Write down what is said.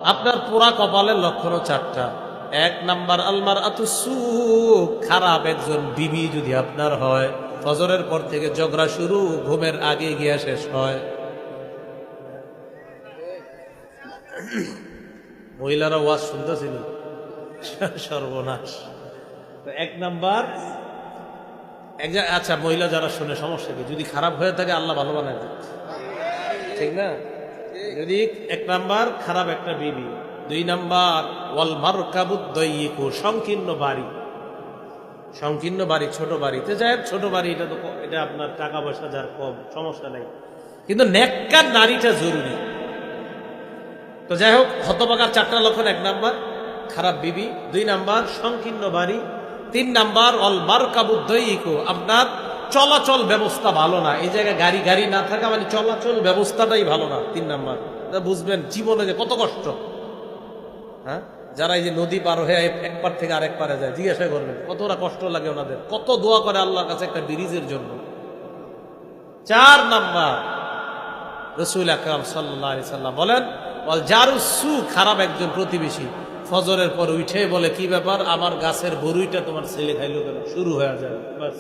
আপনার পুরা কপালের লক্ষণও চারটা। এক নাম্বার আলমার আতুসু, খারাপ একজন বিবি যদি আপনার হয়, ফজরের পর থেকে ঝগড়া শুরু, ঘুমের আগে গিয়া শেষ হয়। মহিলারা ওয়াজ শুনতেছিল, সর্বনাশ। এক নাম্বার আচ্ছা, মহিলা যারা শুনে সমস্যা কি? যদি খারাপ হয়ে থাকে আল্লাহ ভালো বানায় দেয়, ঠিক না? যদি এক নাম্বার খারাপ একটা বিবি, দুই নাম্বার ওয়াল মারকাবুদ্দাইয়িকু, সংকীর্ণ বাড়ি। সংকীর্ণ বাড়ি, ছোট বাড়িতে যায়, ছোট বাড়ি এটা তো এটা আপনার টাকা পয়সা যার কম, সমস্যা নাই, কিন্তু নেককার নারীটা জরুরি। তো যাই হোক, হতভাগার চারটা লক্ষণ: এক নাম্বার খারাপ বিবি, দুই নাম্বার সংকীর্ণ বাড়ি, তিন নাম্বার ওয়াল মারকাবুদ্দাইয়িকু, আপনার চলাচল ব্যবস্থা ভালো না। এই জায়গায় গাড়ি গাড়ি না থাকা মানে চলাচল ব্যবস্থাটাই ভালো না। তিন নাম্বার বুঝবেন জীবনে যে কত কষ্ট। হ্যাঁ, যারা এই যে নদী পার হয়ে এক পার থেকে আরেক পারে যায়, জিজ্ঞাসা করবেন কতটা কষ্ট লাগে ওনাদের, কত দোয়া করে আল্লাহর কাছে একটা ব্রিজের জন্য। চার নাম্বার রাসূল আকরাম সাল্লাল্লাহু আলাইহি সাল্লাম বলেন ওয়াল জারুসু, খারাপ একজন প্রতিবেশী। ফজরের পর উঠে বলে, কি ব্যাপার, আমার গাছের বরুইটা তোমার ছেলে খাইলো কেন? শুরু হয়ে যায়, বাস।